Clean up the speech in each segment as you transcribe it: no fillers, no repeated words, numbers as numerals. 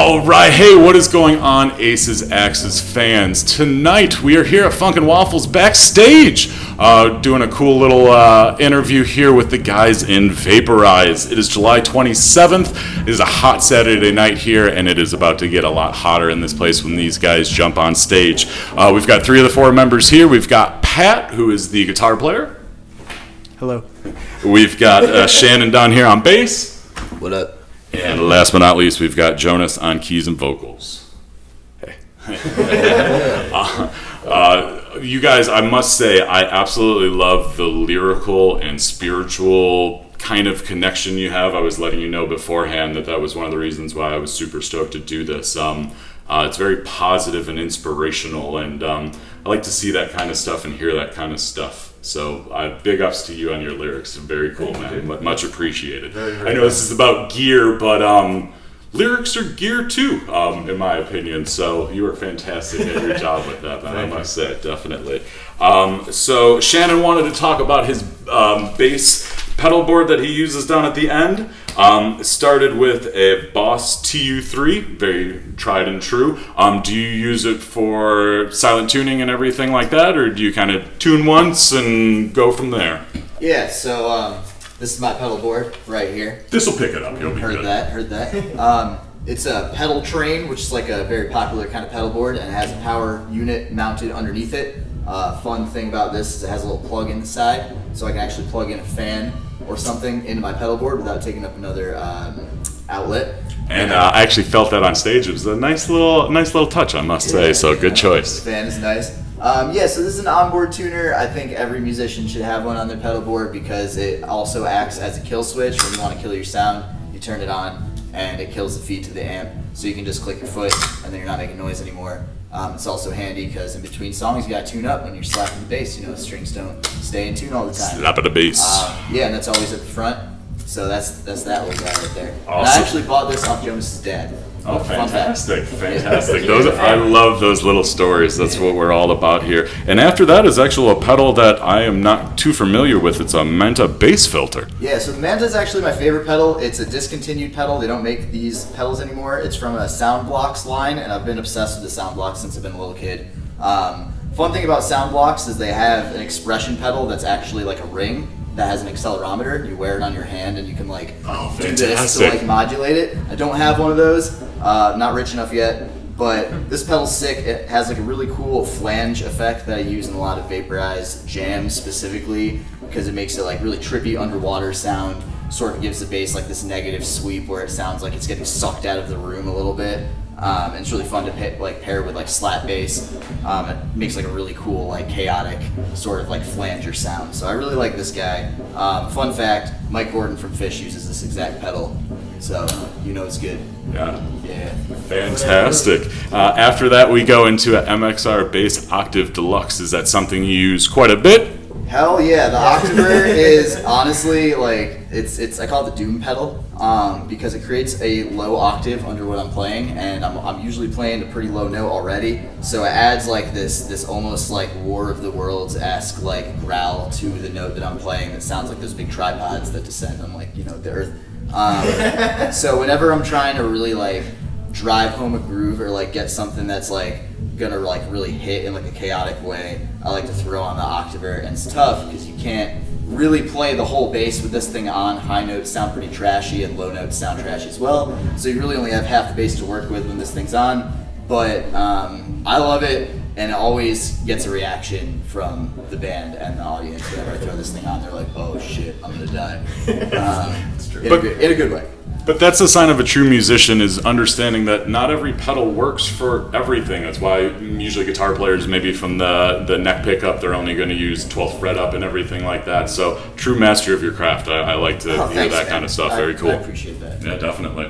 All right, hey, what is going on, Aces, Axes fans? Tonight, we are here at Funkin' Waffles backstage, doing a cool little interview here with the guys in Vaporeyes. It is July 27th. It is a hot Saturday night here, and it is about to get a lot hotter in this place when these guys jump on stage. We've got 3 of the 4 members here. We've got Pat, who is the guitar player. Hello. We've got Shannon down here on bass. What up? And last but not least, we've got Jonas on keys and vocals. Hey. You guys, I must say, I absolutely love the lyrical and spiritual kind of connection you have. I was letting you know beforehand that was one of the reasons why I was super stoked to do this. It's very positive and inspirational, and I like to see that kind of stuff and hear that kind of stuff. So big ups to you on your lyrics. Very cool, man. Much appreciated. I know this is about gear, but lyrics are gear too, in my opinion. So you were fantastic at your job with that, man. I must say, definitely. So Shannon wanted to talk about his bass pedal board that he uses down at the end. It started with a Boss TU3, very tried and true. Do you use it for silent tuning and everything like that, or do you kind of tune once and go from there? Yeah, so this is my pedal board right here. This will pick it up. You'll be good. Heard that. It's a pedal train, which is like a very popular kind of pedal board, and it has a power unit mounted underneath it. Fun thing about this is it has a little plug in the side, so I can actually plug in a fan or something into my pedal board without taking up another outlet. And I actually felt that on stage. It was a nice little touch, I must say. So good choice. The fan is nice. So this is an onboard tuner. I think every musician should have one on their pedal board because it also acts as a kill switch. When you want to kill your sound, you turn it on and it kills the feed to the amp. So you can just click your foot and then you're not making noise anymore. It's also handy because in between songs you gotta tune up when you're slapping the bass. You know, strings don't stay in tune all the time. Slap at the bass. And that's always at the front. So that's that little guy right there. Awesome. And I actually bought this off Jonas's dad. Oh, fantastic. I love those little stories. That's what we're all about here. And after that is actually a pedal that I am not too familiar with. It's a Manta bass filter. Yeah, so the Manta is actually my favorite pedal. It's a discontinued pedal. They don't make these pedals anymore. It's from a Soundblocks line, and I've been obsessed with the Soundblocks since I've been a little kid. Fun thing about Soundblocks is they have an expression pedal that's actually like a ring that has an accelerometer. You wear it on your hand and you can do this to modulate it. I don't have one of those. Not rich enough yet, but this pedal's sick. It has a really cool flange effect that I use in a lot of Vaporeyes jams specifically because it makes it really trippy underwater sound. Sort of gives the bass this negative sweep where it sounds like it's getting sucked out of the room a little bit. And it's really fun to pair with slap bass. It makes a really cool chaotic sort of flanger sound. So I really like this guy. Fun fact: Mike Gordon from Fish uses this exact pedal, so you know it's good. Yeah. Fantastic. After that, we go into a MXR Bass Octave Deluxe. Is that something you use quite a bit? Hell yeah, the Octaver is honestly it's I call it the Doom pedal because it creates a low octave under what I'm playing, and I'm usually playing a pretty low note already, so it adds this almost War of the Worlds-esque growl to the note that I'm playing that sounds like those big tripods that descend on the earth. So whenever I'm trying to really drive home a groove or get something that's gonna really hit in a chaotic way, I like to throw on the Octaver, and it's tough because you can't really play the whole bass with this thing on. High notes sound pretty trashy and low notes sound trashy as well, so you really only have half the bass to work with when this thing's on. But I love it, and it always gets a reaction from the band and the audience. Whenever I throw this thing on, they're like, "Oh shit, I'm gonna die." In a good way. But that's a sign of a true musician, is understanding that not every pedal works for everything. That's why usually guitar players, maybe from the neck pickup, they're only going to use 12th fret up and everything like that. So true mastery of your craft. I like to hear that kind of stuff. Very cool. I appreciate that. Yeah, definitely.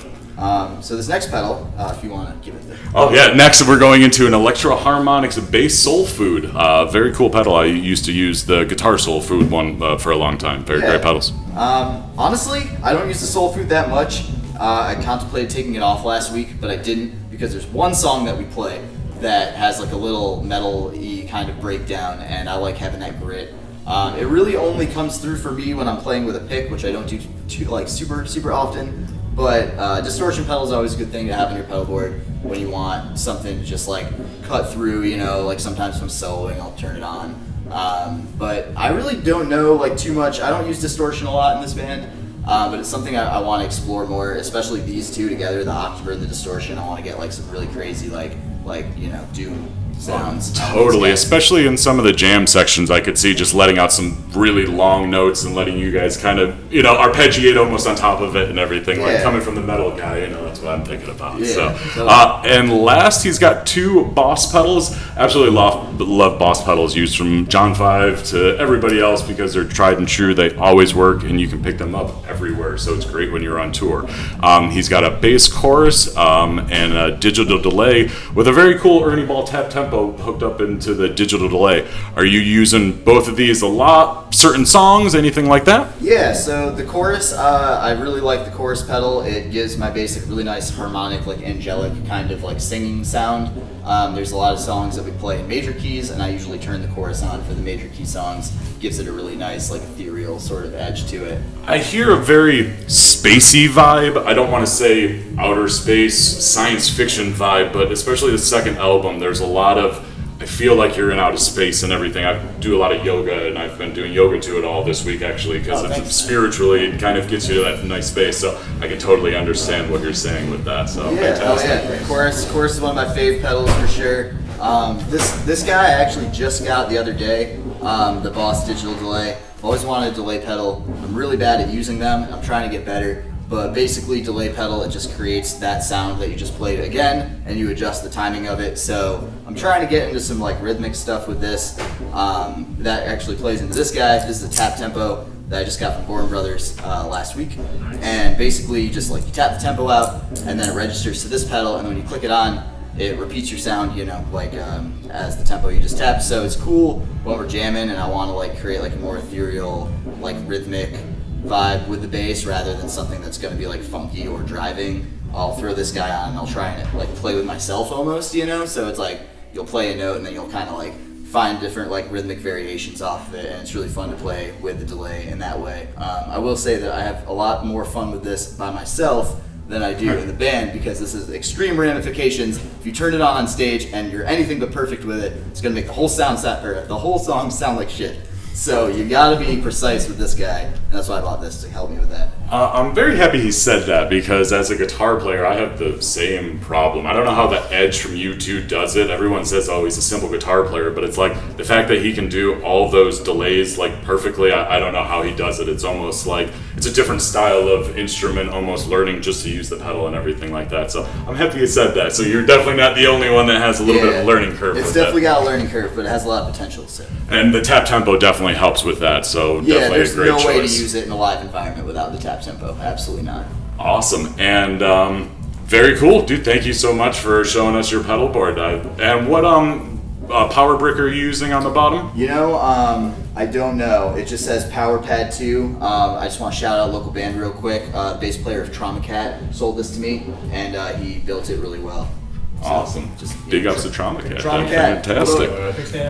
So this next pedal, if you want to give it the... Oh yeah, next we're going into an Electro Harmonics Bass Soul Food. Very cool pedal. I used to use the Guitar Soul Food one for a long time. Very great pedals. Honestly, I don't use the Soul Food that much. I contemplated taking it off last week, but I didn't because there's one song that we play that has a little metal-y kind of breakdown, and I like having that grit. It really only comes through for me when I'm playing with a pick, which I don't do super often. But distortion pedal is always a good thing to have on your pedal board when you want something to just like cut through, you know, like sometimes if I'm soloing, I'll turn it on. But I really don't know like too much. I don't use distortion a lot in this band, but it's something I want to explore more, especially these two together, the octave and the distortion. I want to get like some really crazy like you know, doom sounds. Totally, especially in some of the jam sections, I could see just letting out some really long notes and letting you guys kind of, you know, arpeggiate almost on top of it and everything. Like coming from the metal guy, you know, that's what I'm thinking about. Yeah, so, and last, he's got 2 Boss pedals. Absolutely love Boss pedals used from John 5 to everybody else because they're tried and true. They always work, and you can pick them up everywhere. So it's great when you're on tour. He's got a bass chorus and a digital delay with a very cool Ernie Ball tap tempo hooked up into the digital delay. Are you using both of these a lot? Certain songs, anything like that? Yeah, so the chorus, I really like the chorus pedal. It gives my bass a really nice harmonic, like angelic kind of like singing sound. There's a lot of songs that we play in major keys, and I usually turn the chorus on for the major key songs. Gives it a really nice, like ethereal sort of edge to it. I hear a very spacey vibe. I don't want to say outer space, science fiction vibe, but especially the second album, there's a lot of, I feel like you're in outer space and everything. I do a lot of yoga, and I've been doing yoga to it all this week actually, because spiritually it kind of gets you to that nice space. So I can totally understand what you're saying with that. So fantastic. Chorus is one of my fave pedals for sure. This guy I actually just got the other day, the Boss digital delay. I've always wanted a delay pedal. I'm really bad at using them. I'm trying to get better. But basically, delay pedal, it just creates that sound that you just played again, and you adjust the timing of it. So I'm trying to get into some like rhythmic stuff with this. That actually plays into this guy. This is a tap tempo that I just got from Gorham Brothers last week. And basically, you just like you tap the tempo out, and then it registers to this pedal, and when you click it on, it repeats your sound, you know, like as the tempo you just tapped. So it's cool when we're jamming, and I want to like create like a more ethereal, like rhythmic vibe with the bass rather than something that's going to be like funky or driving. I'll throw this guy on and I'll try and like play with myself almost, you know. So it's like you'll play a note and then you'll kind of like find different like rhythmic variations off of it, and it's really fun to play with the delay in that way. I will say that I have a lot more fun with this by myself than I do in the band, because this is extreme ramifications. If you turn it on stage and you're anything but perfect with it, it's gonna make the whole song sound like shit. So you gotta be precise with this guy, and that's why I bought this, to help me with that. I'm very happy he said that, because as a guitar player, I have the same problem. I don't know how the Edge from U2 does it. Everyone says, oh, he's a simple guitar player, but it's like the fact that he can do all those delays like perfectly, I don't know how he does it. It's almost like it's a different style of instrument, almost learning just to use the pedal and everything like that. So I'm happy he said that. So you're definitely not the only one that has a little bit of a learning curve. It's definitely got a learning curve, but it has a lot of potential. So. And the tap tempo definitely helps with that. So definitely a great choice. There's no way to use it in a live environment without the tap tempo. Absolutely not. Awesome. And very cool, dude. Thank you so much for showing us your pedal board. And what power brick are you using on the bottom? You know, I don't know. It just says Power Pad 2. I just want to shout out a local band real quick. The bass player of Trauma Cat sold this to me, and he built it really well. So, awesome. Just big ups to Trauma Cat. Trauma Cat. Fantastic.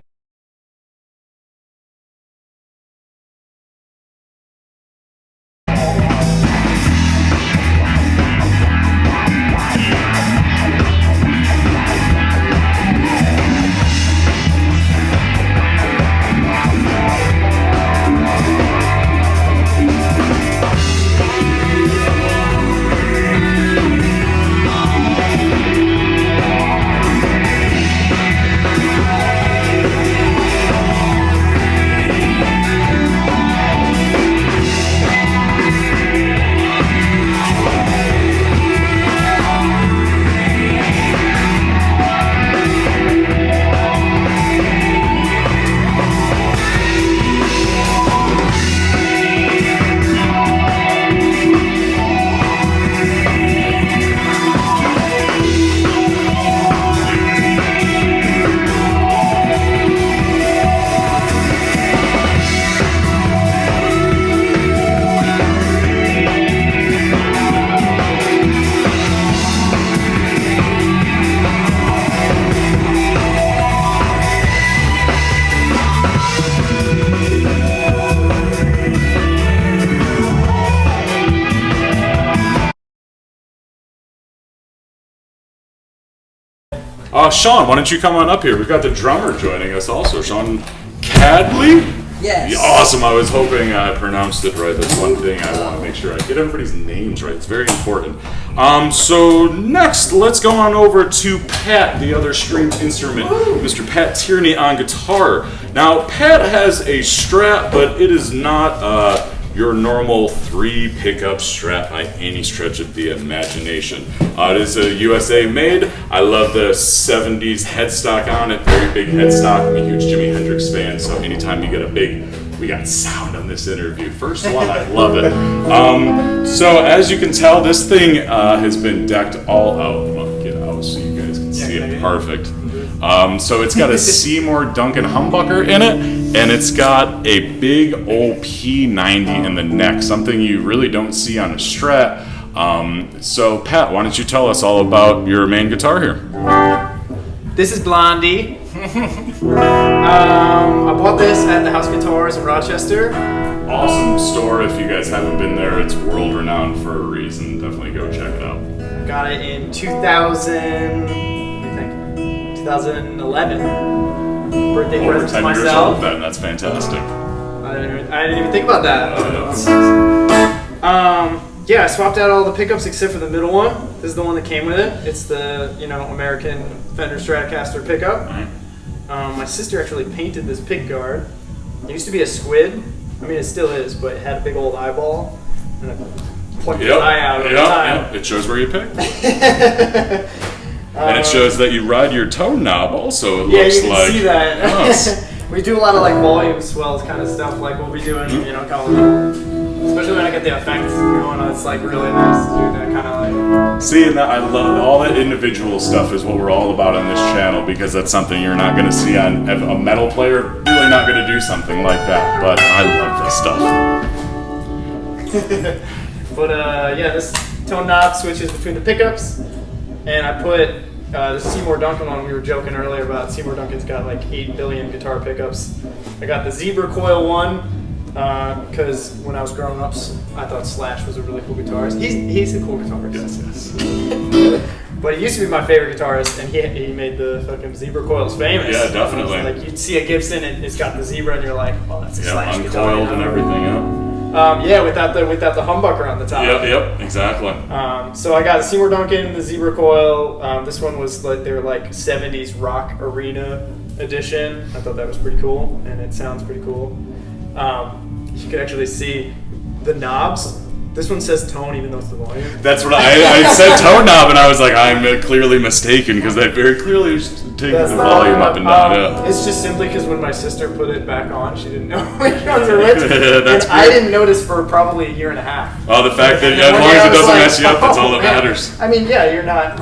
Sean, why don't you come on up here? We've got the drummer joining us also, Sean Cadley. Yes. Awesome. I was hoping I pronounced it right. That's one thing I want to make sure I get everybody's names right. It's very important. So next, let's go on over to Pat, the other stringed instrument, Mr. Pat Tierney on guitar. Now, Pat has a Strat, but it is not your normal 3 pickup Strat by any stretch of the imagination. It is a USA made. I love the 70s headstock on it, very big headstock. I'm a huge Jimi Hendrix fan, so anytime you get a big, we got sound on this interview. First one, I love it. So as you can tell, this thing has been decked all out. Well, get out so you guys can see it perfect. So it's got a Seymour Duncan humbucker in it, and it's got a big old P90 in the neck, something you really don't see on a Strat. So Pat, why don't you tell us all about your main guitar here? This is Blondie. I bought this at the House Guitars in Rochester. Awesome store. If you guys haven't been there, it's world renowned for a reason. Definitely go check it out. Got it in 2011. Birthday Over present 10 to years myself. old then. That's fantastic. I didn't even think about that. Yeah, I swapped out all the pickups except for the middle one. This is the one that came with it. It's the American Fender Stratocaster pickup. My sister actually painted this pick guard. It used to be a squid. I mean, it still is, but it had a big old eyeball. And I plucked its eye out every time. It shows where you picked. And it shows that you ride your toe knob also, it looks you can like. see that. Yes. We do a lot of like volume swells kind of stuff, like we'll be doing, especially when I get the effects going on, it's like really nice to do that kind of like. See, and I love all that individual stuff is what we're all about on this channel, because that's something you're not going to see on a metal player, really not going to do something like that, but I love this stuff. But yeah, this tone knob switches between the pickups, and I put the Seymour Duncan one. We were joking earlier about Seymour Duncan's got like 8 billion guitar pickups. I got the Zebra Coil one because when I was growing up, I thought Slash was a really cool guitarist. He's a cool guitarist. Yes. But he used to be my favorite guitarist, and he made the fucking Zebra Coils famous. Yeah, definitely. Like you'd see a Gibson and it's got the Zebra, and you're like, oh, that's a Slash guitar. Uncoiled and everything, yeah, without the humbucker on the top. Yep, exactly. So I got a Seymour Duncan, the Zebra Coil. This one was like they were like 70s rock arena edition. I thought that was pretty cool, and it sounds pretty cool. You could actually see the knobs. This one says tone, even though it's the volume. That's what I said tone knob, and I was like, I'm clearly mistaken, because they very clearly taken the volume up and down. Yeah. It's just simply because when my sister put it back on, she didn't know which ones were which. And I didn't notice for probably a year and a half. Oh, the fact that as long as it doesn't mess you up, that's all that matters. I mean, yeah, I'm not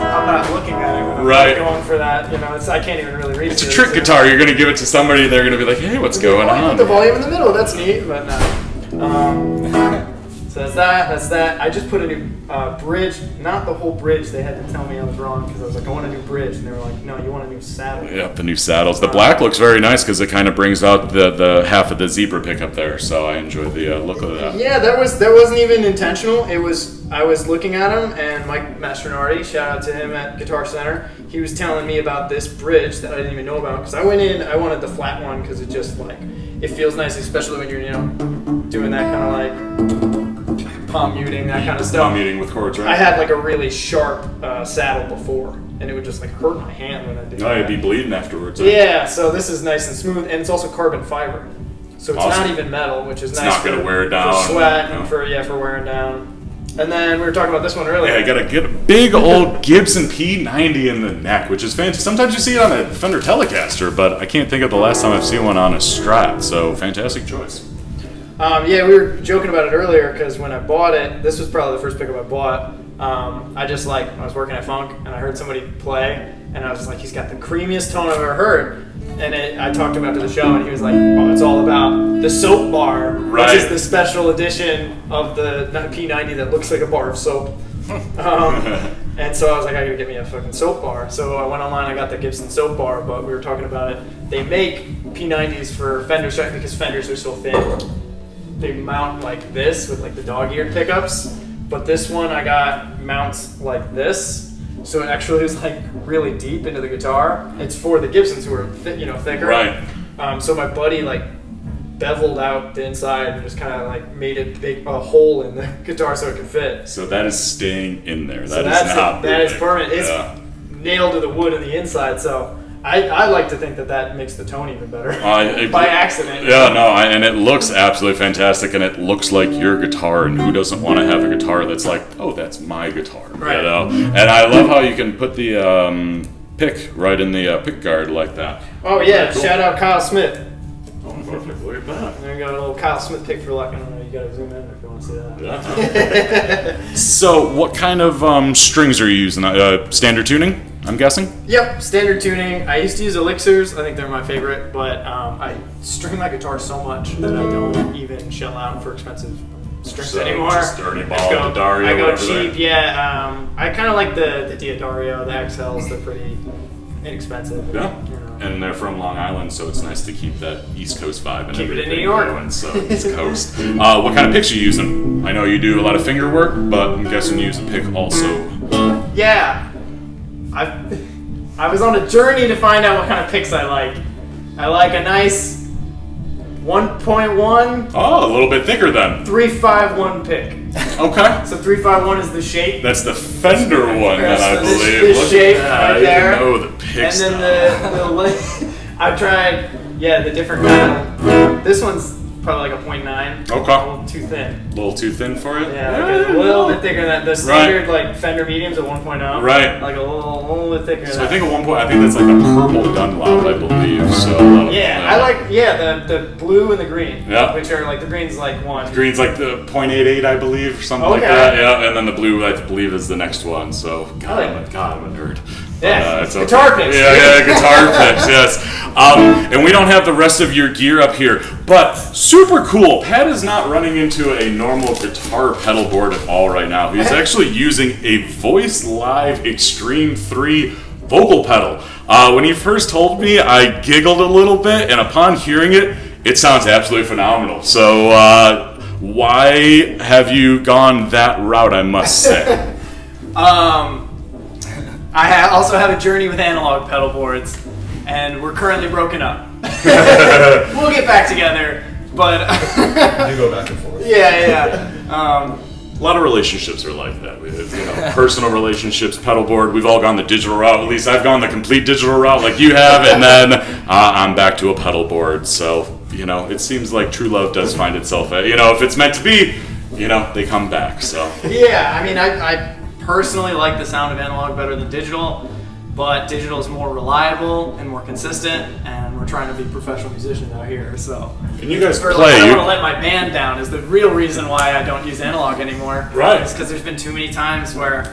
looking at it when I'm going for that. I can't even really read it. It's a trick guitar. You're going to give it to somebody, and they're going to be like, hey, what's going on? Put the volume in the middle. That's neat, but no. So that's that. I just put a new bridge, not the whole bridge. They had to tell me I was wrong because I was like, I want a new bridge, and they were like, no, you want a new saddle. Yep, the new saddles. The black looks very nice because it kind of brings out the half of the Zebra pickup there. So I enjoy the look of that. Yeah, that wasn't even intentional. I was looking at him, and Mike Mastronardi, shout out to him at Guitar Center. He was telling me about this bridge that I didn't even know about because I went in. I wanted the flat one because it just like it feels nice, especially when you're doing that kind of like palm muting, that kind of stuff. Palm muting with chords, right? I had like a really sharp saddle before, and it would just like hurt my hand when I did that. You'd be bleeding afterwards. Yeah, so this is nice and smooth, and it's also carbon fiber, so it's awesome. Not even metal, which is it's nice. Not going to wear down. For sweat and for wearing down. And then we were talking about this one earlier. Yeah, I got a big old Gibson P90 in the neck, which is fantastic. Sometimes you see it on a Fender Telecaster, but I can't think of the last time I've seen one on a Strat. So fantastic choice. Yeah, we were joking about it earlier because when I bought it, this was probably the first pickup I bought. I just I was working at Funk and I heard somebody play, and I was like, he's got the creamiest tone I've ever heard. And I talked to him after the show, and he was like, "Oh, it's all about the soap bar, which is the special edition of the P90 that looks like a bar of soap." And so I was like, "I gotta get me a fucking soap bar." So I went online, I got the Gibson soap bar, but we were talking about it. They make P90s for Fender Strat because Fenders are so thin. They mount like this with like the dog-eared pickups, but this one I got mounts like this. so it actually is like really deep into the guitar. It's for the Gibsons who are thicker. Right. So my buddy like beveled out the inside and just kind of like made a hole in the guitar so it could fit. So that is staying in there. That is permanent. It's nailed to the wood on the inside. So I like to think that makes the tone even better by accident. Yeah, no, and it looks absolutely fantastic, and it looks like your guitar. And who doesn't want to have a guitar that's like, oh, that's my guitar, right? You know? And I love how you can put the pick right in the pick guard like that. Oh yeah, cool. Shout out Kyle Smith. Oh, perfect. Look at that. There you go, a little Kyle Smith pick for luck. I don't know. You gotta zoom in if you want to see that. Yeah. So, what kind of strings are you using? Standard tuning, I'm guessing? Yep, standard tuning. I used to use elixirs. I think they're my favorite, but I string my guitar so much that I don't even shell out for expensive strings anymore. Just dirty ball, Auditorial. I go cheap. Yeah, I kind of like the Auditorial, the XLs. They're pretty inexpensive. Yeah. And they're from Long Island, so it's nice to keep that East Coast vibe and keep everything it in New York. going. So East Coast. What kind of picks are you using? I know you do a lot of finger work, but I'm guessing you use a pick also. Yeah, I was on a journey to find out what kind of picks I like. I like a nice 1.1. Oh, a little bit thicker then. 351 pick. Okay. So 351 is the shape. That's the Fender one that I believe. This shape right there. I know the picks. And then the I've tried the different kind. This one's probably like a 0.9. Okay. A little too thin. A little too thin for you? Yeah, like a little bit thicker than the standard like Fender mediums at 1.0. Right. Like a little bit thicker. So I think at one point, I think that's like the purple Dunlop, I believe. So I like the blue and the green. Yeah. Which are like the green's like one. Green's like the 0.88, I believe, or something like that. Yeah, and then the blue, I believe, is the next one. So God, I'm a nerd. Yeah, it's guitar picks. Yeah, guitar picks, yes. And we don't have the rest of your gear up here, but super cool. Pat is not running into a normal guitar pedal board at all right now. He's actually using a Voice Live Extreme 3 vocal pedal. When he first told me, I giggled a little bit, and upon hearing it, it sounds absolutely phenomenal. So why have you gone that route, I must say? I also have a journey with analog pedal boards, and we're currently broken up. We'll get back together, but you go back and forth. Yeah. A lot of relationships are like that. Personal relationships, pedal board. We've all gone the digital route. At least I've gone the complete digital route, like you have, and then I'm back to a pedal board. So it seems like true love does find itself. If it's meant to be, they come back. So yeah, I mean, I personally like the sound of analog better than digital, but digital is more reliable and more consistent, and we're trying to be professional musicians out here, so. And you guys play. I don't want to let my band down is the real reason why I don't use analog anymore. Right. It's because there's been too many times where,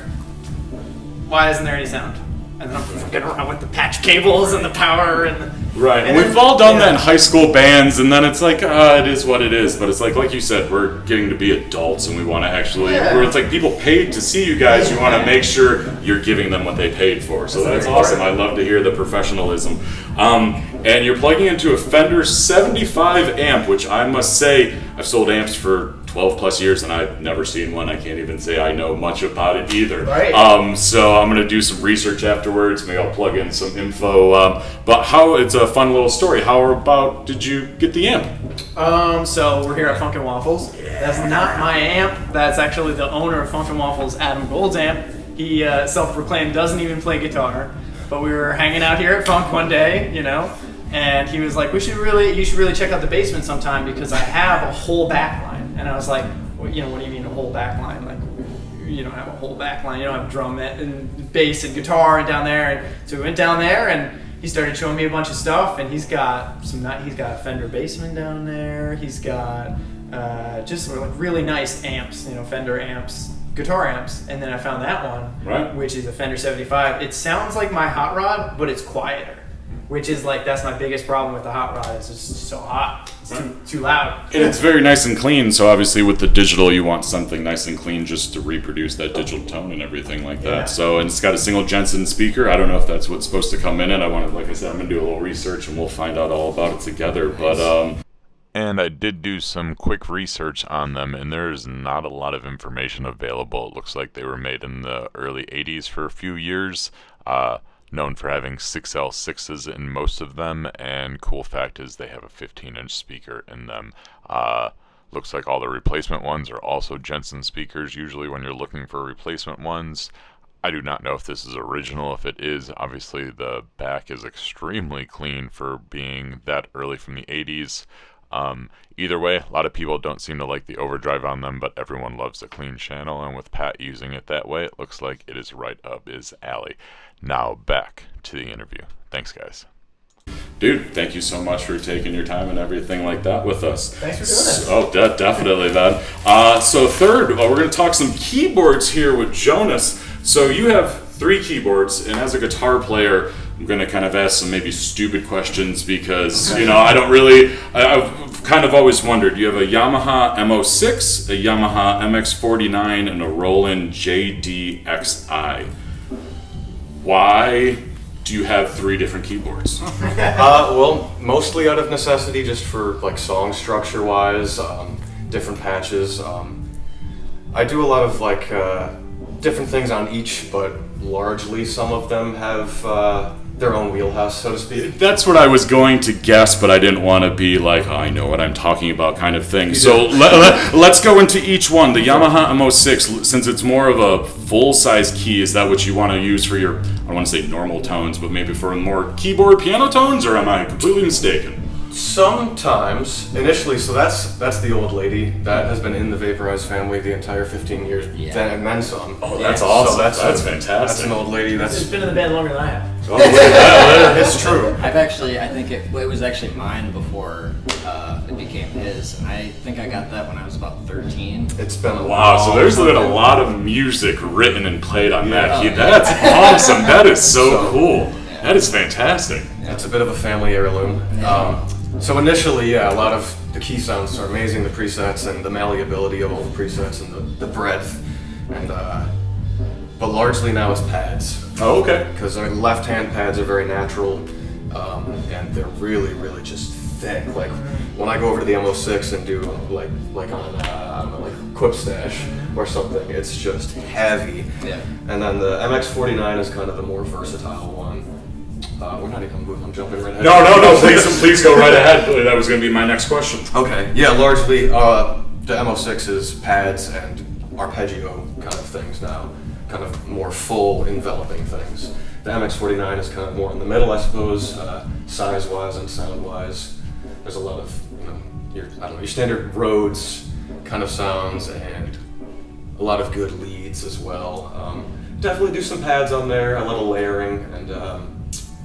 why isn't there any sound? And then I'm fucking around with the patch cables and the power and right. And we've all done that in high school bands, and then it's like, it is what it is. But it's like you said, we're getting to be adults, and we want to actually, where it's like people paid to see you guys, you want to make sure you're giving them what they paid for. So that's awesome. I love to hear the professionalism. And you're plugging into a Fender 75 amp, which I must say, I've sold amps for 12 plus years, and I've never seen one. I can't even say I know much about it either. Right. So I'm going to do some research afterwards. Maybe I'll plug in some info. But it's a fun little story. How about did you get the amp? So we're here at Funkin' Waffles. That's not my amp. That's actually the owner of Funkin' Waffles, Adam Gold's amp. He self-proclaimed doesn't even play guitar. But we were hanging out here at Funk one day, and he was like, you should really check out the basement sometime because I have a whole back line. And I was like, what do you mean a whole back line? Like, you don't have a whole back line. You don't have drum and bass and guitar and down there. And so we went down there, and he started showing me a bunch of stuff. And he's got a Fender Bassman down there. He's got just sort of like really nice amps, Fender amps, guitar amps. And then I found that one, which is a Fender 75. It sounds like my hot rod, but it's quieter. Which is that's my biggest problem with the hot rod. It's just so hot. It's too loud. And it's very nice and clean. So obviously with the digital, you want something nice and clean just to reproduce that digital tone and everything like that. Yeah. So, and it's got a single Jensen speaker. I don't know if that's what's supposed to come in it. Like I said, I'm going to do a little research and we'll find out all about it together. But And I did do some quick research on them, and there's not a lot of information available. It looks like they were made in the early 80s for a few years, known for having 6L6s in most of them, and cool fact is they have a 15-inch speaker in them. Looks like all the replacement ones are also Jensen speakers, usually when you're looking for replacement ones. I do not know if this is original. If it is, obviously the back is extremely clean for being that early from the 80s. Either way, a lot of people don't seem to like the overdrive on them, but everyone loves a clean channel, and with Pat using it that way, it looks like it is right up his alley. Now back to the interview. Thanks, guys. Dude, thank you so much for taking your time and everything like that with us. Thanks for doing it. Oh, definitely, man. So third, we're going to talk some keyboards here with Jonas. So you have 3 keyboards, and as a guitar player, I'm going to kind of ask some maybe stupid questions because, I've kind of always wondered. You have a Yamaha M06, a Yamaha MX49, and a Roland JDXi. Why do you have 3 different keyboards? Well, mostly out of necessity, just for like song structure wise, different patches. I do a lot of like different things on each, but largely some of them have their own wheelhouse, so to speak. That's what I was going to guess, but I didn't want to be like, I know what I'm talking about kind of thing. So let's go into each one. The Yamaha M06, since it's more of a full-size key, is that what you want to use for your, I don't want to say normal tones, but maybe for more keyboard piano tones, or am I completely mistaken? Sometimes, initially, so that's the old lady that has been in the Vaporeyes family the entire 15 years, and then some. Oh, that's awesome. So that's fantastic. That's an old lady. It's been in the band longer than I have. Oh, wait, It's true. I think it was actually mine before it became his. And I think I got that when I was about 13. It's been a wow, so there's been a lot of music written and played on that key. That's awesome. That is so cool. That is fantastic. It's a bit of a family heirloom. So initially, a lot of the key sounds are amazing, the presets and the malleability of all the presets and the breadth, and but largely now it's pads. Oh, okay. Because left-hand pads are very natural, and they're really, really just thick. Like when I go over to the M06 and do like on I don't know, like Quip Stash or something, it's just heavy. Yeah. And then the MX49 is kind of the more versatile one. We're not even moving. I'm jumping right ahead. No. Please go right ahead. That was going to be my next question. Okay. Yeah, largely the M06 is pads and arpeggio kind of things now, kind of more full enveloping things. The MX49 is kind of more in the middle, I suppose, size-wise and sound-wise. There's a lot of your standard Rhodes kind of sounds and a lot of good leads as well. Definitely do some pads on there, a little layering, and.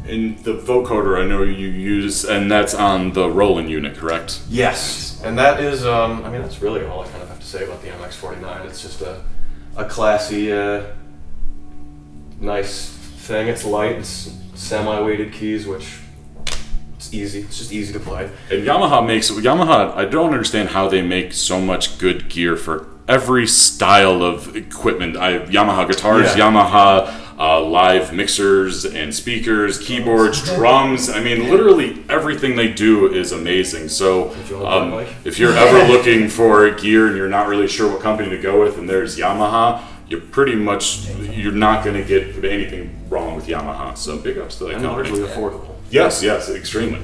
In the vocoder, I know you use, and that's on the Roland unit, correct? Yes, and that is, that's really all I kind of have to say about the MX49. It's just a classy, nice thing. It's light, it's semi-weighted keys, which it's easy. It's just easy to play. And Yamaha, I don't understand how they make so much good gear for every style of equipment. Yamaha guitars, Yamaha live mixers and speakers, keyboards, drums. I mean, literally everything they do is amazing. So if you're ever looking for gear and you're not really sure what company to go with, and there's Yamaha, you're not going to get anything wrong with Yamaha. So big ups to that and company. largely affordable. Yes, extremely.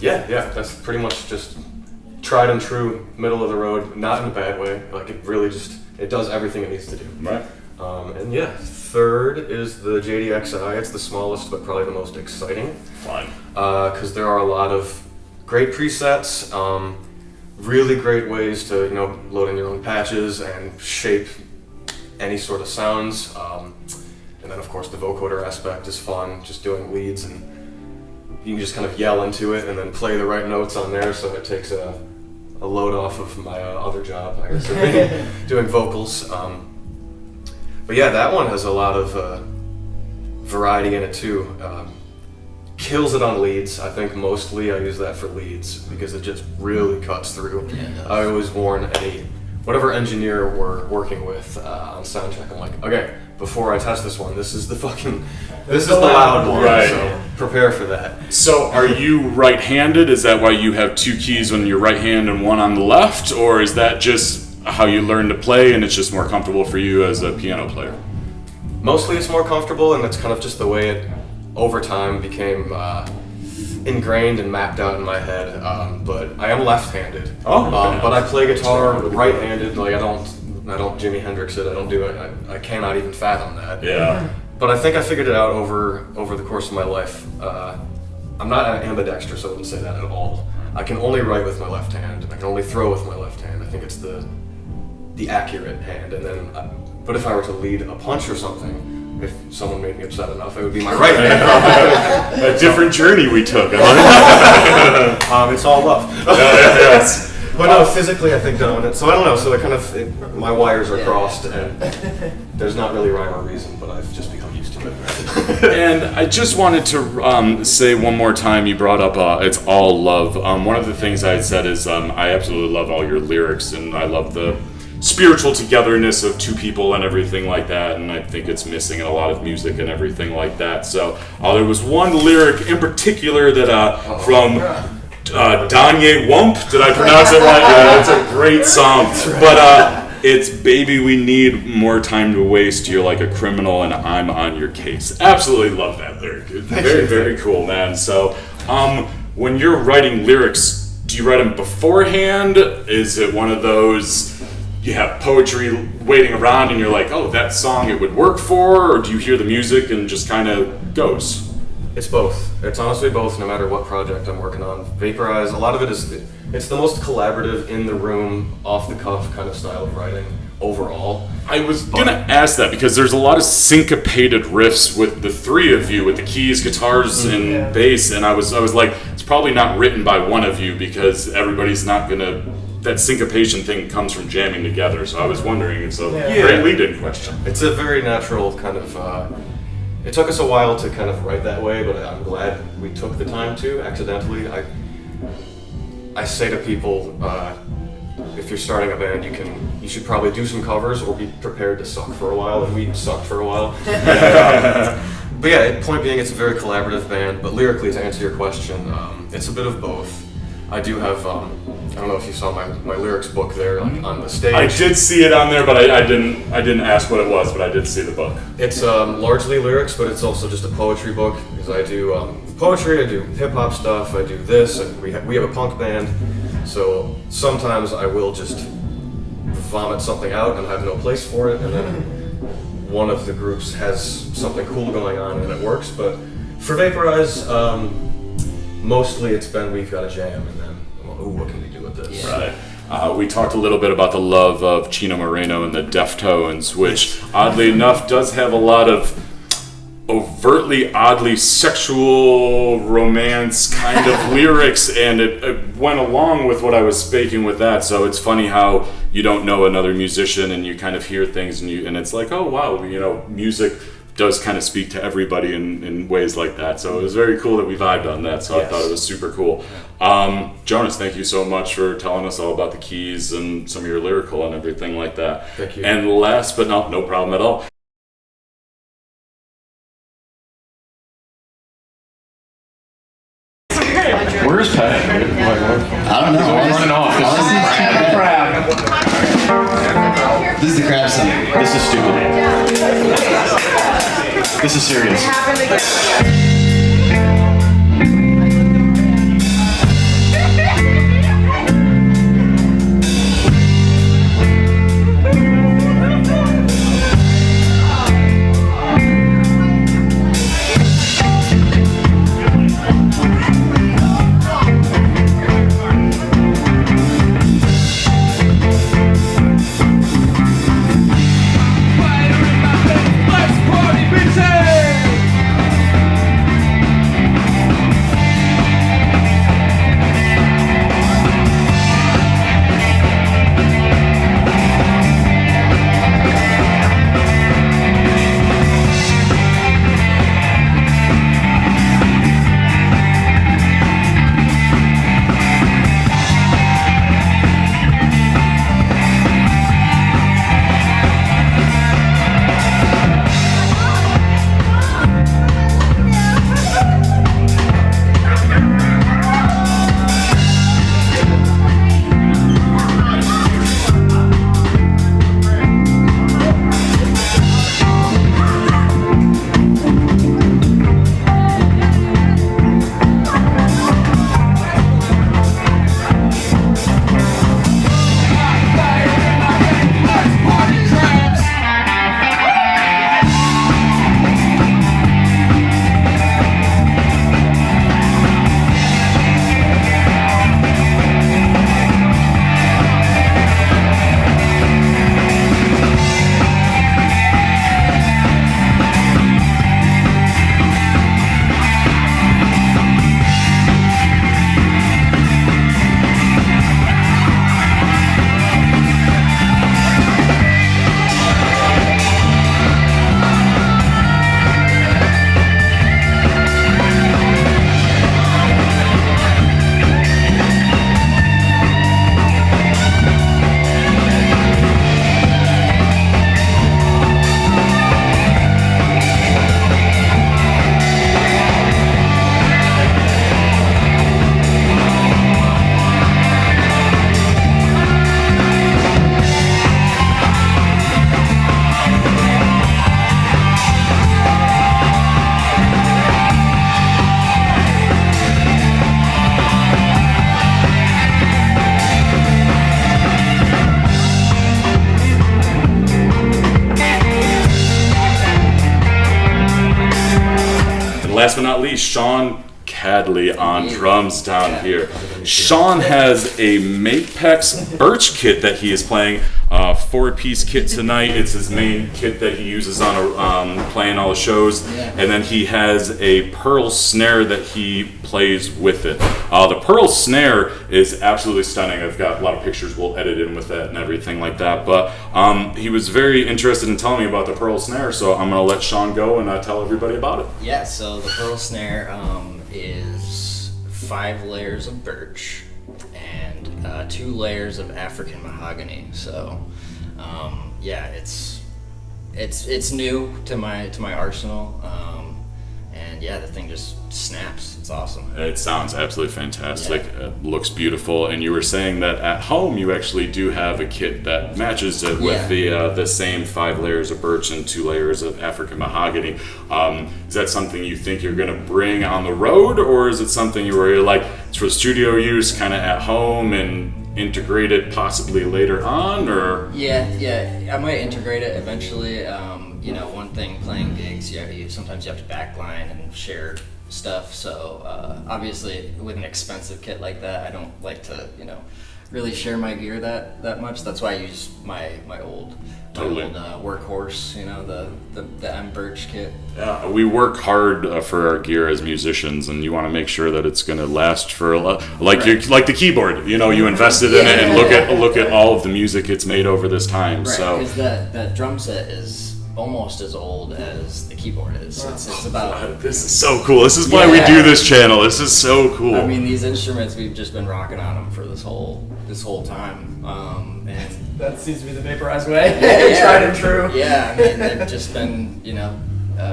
That's pretty much just tried and true, middle of the road, not in a bad way. Like it really it does everything it needs to do. Right. Third is the JDXi. It's the smallest, but probably the most exciting. Fine. Because there are a lot of great presets, really great ways to load in your own patches and shape any sort of sounds. And then of course the vocoder aspect is fun, just doing leads, and you can just kind of yell into it and then play the right notes on there, so it takes a load off of my other job, I guess, doing vocals. But yeah, that one has a lot of variety in it too. Kills it on leads. I think mostly I use that for leads because it just really cuts through. Yeah, it does. I always warn any whatever engineer we're working with on soundcheck, I'm like, okay, before I test this one, this is the loud one, Right. so prepare for that. So are you right-handed? Is that why you have two keys on your right hand and one on the left? Or is that just how you learn to play and it's just more comfortable for you as a piano player? Mostly it's more comfortable, and it's kind of just the way it, over time, became ingrained and mapped out in my head. But I am left-handed. Oh, okay. But I play guitar right-handed. Like I don't Jimi Hendrix it. I don't do it. I cannot even fathom that. Yeah. But I think I figured it out over the course of my life. I'm not ambidextrous, so I wouldn't say that at all. I can only write with my left hand. I can only throw with my left hand. I think it's the accurate hand. And then, but if I were to lead a punch or something, if someone made me upset enough, it would be my right hand. A different journey we took. It's all love. Yes. But no, physically I think dominant. So I don't know. So it kind of my wires are crossed, and there's not really rhyme or reason, but I've just become used to it. And I just wanted to say one more time, you brought up It's All Love. One of the things I had said is I absolutely love all your lyrics, and I love the spiritual togetherness of two people and everything like that, and I think it's missing in a lot of music and everything like that. So there was one lyric in particular that from Danye Wump, did I pronounce it right? Yeah, it's a great song, but it's "Baby, we need more time to waste. You're like a criminal and I'm on your case." Absolutely love that lyric. It's very, very cool, man. So when you're writing lyrics, do you write them beforehand? Is it one of those you have poetry waiting around and you're like, oh, that song it would work for? Or do you hear the music and just kind of goes? It's both. It's honestly both, no matter what project I'm working on. Vaporeyes, a lot of it is, it's the most collaborative, in the room, off the cuff kind of style of writing overall. I was gonna ask that because there's a lot of syncopated riffs with the three of you, with the keys, guitars, and bass, and I was like, it's probably not written by one of you because everybody's not gonna. That syncopation thing comes from jamming together, so I was wondering. It's a great lead-in question. It's a very natural kind of. It took us a while to kind of write that way, but I'm glad we took the time to. Accidentally, I say to people, if you're starting a band, you should probably do some covers or be prepared to suck for a while, and we sucked for a while. But yeah, point being, it's a very collaborative band. But lyrically, to answer your question, it's a bit of both. I do have. I don't know if you saw my lyrics book there, like on the stage. I did see it on there, but I didn't ask what it was, but I did see the book. It's largely lyrics, but it's also just a poetry book because I do poetry, I do hip hop stuff, I do this, and we have a punk band. So sometimes I will just vomit something out and have no place for it, and then one of the groups has something cool going on and it works. But for Vaporeyes, mostly it's been we've got a jam, and then what can we do with this? Right. We talked a little bit about the love of Chino Moreno and the Deftones, which oddly enough does have a lot of overtly, oddly sexual romance kind of lyrics, and it went along with what I was speaking with that. So it's funny how you don't know another musician and you kind of hear things and it's like, oh wow, music does kind of speak to everybody in ways like that. So it was very cool that we vibed on that. So I thought it was super cool. Jonas, thank you so much for telling us all about the keys and some of your lyrical and everything like that. Thank you. And last but not, no problem at all. Where's Pat? I don't know. He's running off. This is the crab song. This is stupid. This is serious. last but not least, Sean Cadley on drums down here. Sean has a Mapex Birch kit that he is playing. 4-piece kit tonight. It's his main kit that he uses on playing all the shows. And then he has a pearl snare that he plays with it. The pearl snare is absolutely stunning. I've got a lot of pictures we'll edit in with that and everything like that. But he was very interested in telling me about the pearl snare, so I'm going to let Sean go and tell everybody about it. Yeah, so the pearl snare is 5 layers of birch and 2 layers of African mahogany. So, yeah, it's new to my arsenal, and yeah, the thing just snaps. It's awesome. It sounds absolutely fantastic. Yeah. It looks beautiful. And you were saying that at home you actually do have a kit that matches it with the same 5 layers of birch and 2 layers of African mahogany. Is that something you think you're going to bring on the road, or is it something where you're like, it's for studio use, kind of at home, and integrate it possibly later on? Or yeah, I might integrate it eventually. One thing, playing gigs, sometimes you have to backline and share stuff, so obviously with an expensive kit like that, I don't like to really share my gear that much. That's why I use my old workhorse, the M Birch kit. Yeah, we work hard for our gear as musicians, and you want to make sure that it's going to last for like the keyboard. You invested in it, and look at all of the music it's made over this time. Right, so because that drum set is almost as old as the keyboard is. It's about. This is so cool. This is why we do this channel. This is so cool. I mean, these instruments, we've just been rocking on them for this whole time, and that seems to be the Vaporeyes way. Tried and true. Yeah, I mean, they've just been,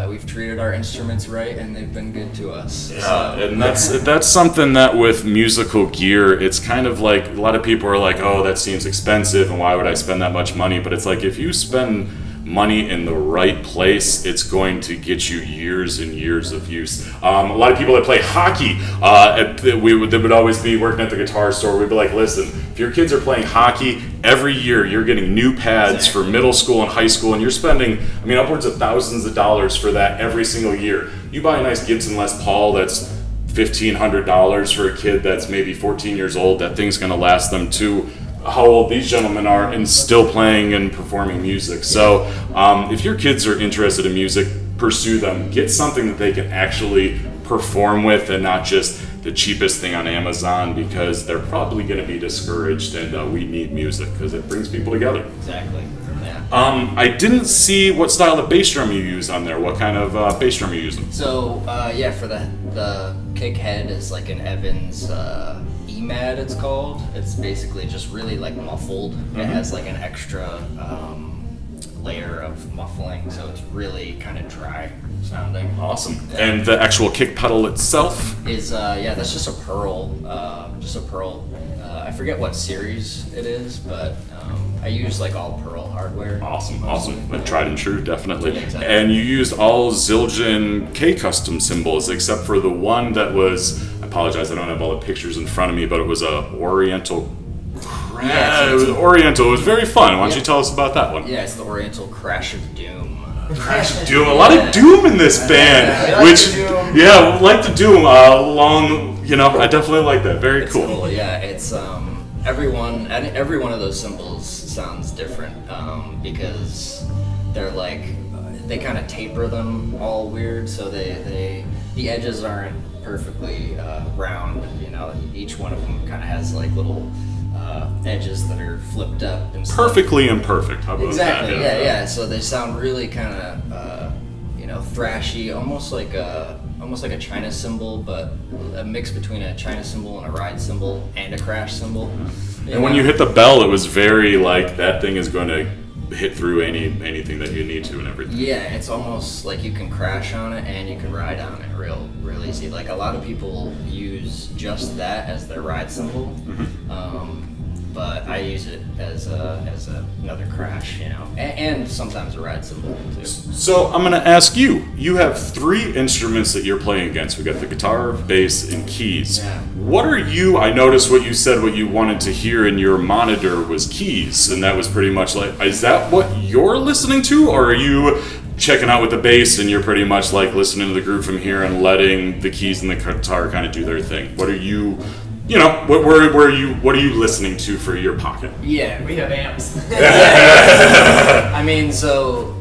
we've treated our instruments right, and they've been good to us. Yeah, so. And that's something that with musical gear, it's kind of like, a lot of people are like, oh, that seems expensive, and why would I spend that much money? But it's like, if you spend money in the right place, it's going to get you years and years of use. A lot of people that play hockey, they would always be working at the guitar store. We'd be like, listen, if your kids are playing hockey, every year you're getting new pads for middle school and high school, and you're spending, upwards of thousands of dollars for that every single year. You buy a nice Gibson Les Paul that's $1,500 for a kid that's maybe 14 years old. That thing's going to last them to how old these gentlemen are and still playing and performing music. So if your kids are interested in music, pursue them. Get something that they can actually perform with, and not just the cheapest thing on Amazon, because they're probably going to be discouraged, and we need music because it brings people together. Exactly. Yeah. I didn't see what style of bass drum you use on there. What kind of bass drum are you using? So for the kick head is like an Evans EMAD, it's called. It's basically just really like muffled. Mm-hmm. It has like an extra layer of muffling, so it's really kind of dry sounding. Awesome. Yeah. And the actual kick pedal itself is that's just a pearl. I forget what series it is, but I use like all pearl hardware. Awesome. But tried and true, definitely. Yeah, exactly. And you used all Zildjian K custom cymbals, except for the one that was, I apologize, I don't have all the pictures in front of me, but it was a Oriental. It was Oriental. It was very fun. Why don't you tell us about that one? Yeah, it's the Oriental Crash of Doom. Crash of Doom. A lot of Doom in this band. Like the Doom. I definitely like that. Very cool. Yeah, it's every one of those cymbals sounds different because they're like they kind of taper them all weird, so the edges aren't perfectly round. Each one of them kind of has like little edges that are flipped up and perfectly imperfect. How about exactly. that? Yeah. So they sound really kind of thrashy, almost like a China cymbal, but a mix between a China cymbal and a ride cymbal and a crash cymbal. And when you hit the bell, it was very like that thing is going to hit through anything that you need to and everything. Yeah, it's almost like you can crash on it and you can ride on it real easy. Like a lot of people use just that as their ride cymbal. Mm-hmm. But I use it as another crash, and sometimes a ride cymbal too. So I'm going to ask you. You have 3 instruments that you're playing against. We got the guitar, bass, and keys. Yeah. What are you? I noticed what you said. What you wanted to hear in your monitor was keys, and that was pretty much like. Is that what you're listening to, or are you checking out with the bass, and you're pretty much like listening to the groove from here and letting the keys and the guitar kind of do their thing. What are you, you know, what are you listening to for your pocket? Yeah, We have amps. I mean, so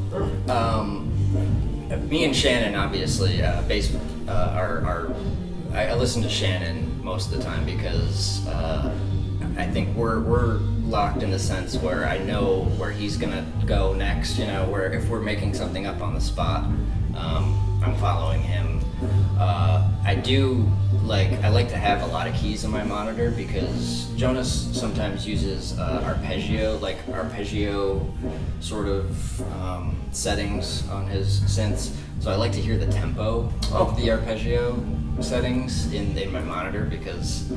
me and Shannon, obviously, bass I listen to Shannon most of the time because I think we're locked in the sense where I know where he's gonna go next. You know, where if we're making something up on the spot, I'm following him. I like to have a lot of keys in my monitor because Jonas sometimes uses arpeggio sort of settings on his synths. So I like to hear the tempo of the arpeggio settings in my monitor because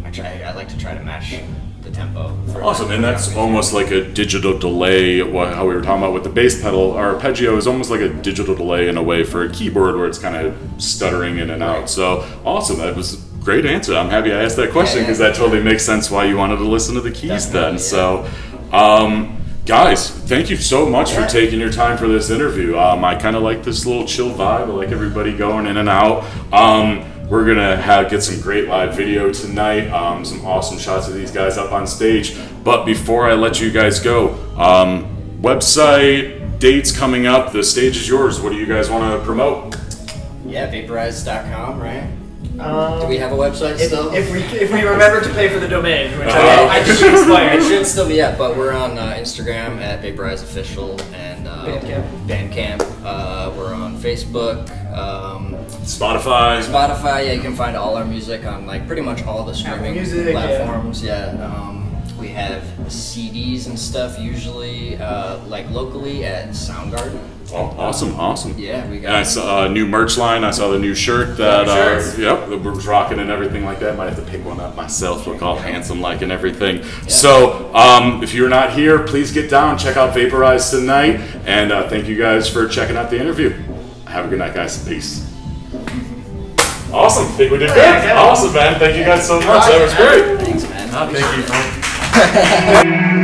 I like to try to match the tempo. Awesome, and that's almost like a digital delay. How we were talking about with the bass pedal, arpeggio is almost like a digital delay in a way for a keyboard where it's kind of stuttering in and out. So awesome, that was a great answer. I'm happy I asked that question because that totally makes sense why you wanted to listen to the keys then. So, guys, thank you so much for taking your time for this interview. I kind of like this little chill vibe. I like everybody going in and out. We're gonna get some great live video tonight, some awesome shots of these guys up on stage. But before I let you guys go, website, dates coming up, the stage is yours. What do you guys want to promote? Yeah, Vaporeyes.com, right? Do we have a website still? If we remember to pay for the domain, which I think should expire. It should still be up, but we're on Instagram at Vaporeyes Official and Bandcamp. We're on Facebook. Spotify. Yeah, you can find all our music on like pretty much all the streaming Music, platforms. We have CDs and stuff usually like locally at Soundgarden. Oh, awesome. Yeah, we got. And I saw a new merch line. I saw the new shirt that that we're rocking and everything like that. Might have to pick one up myself. Look all handsome like and everything. Yeah. So if you're not here, please get down, check out Vaporeyes tonight, and thank you guys for checking out the interview. Have a good night, guys. Peace. Awesome. I think we did good. Awesome, man. Thank you guys so much. That was great. Thanks, man. Thank you.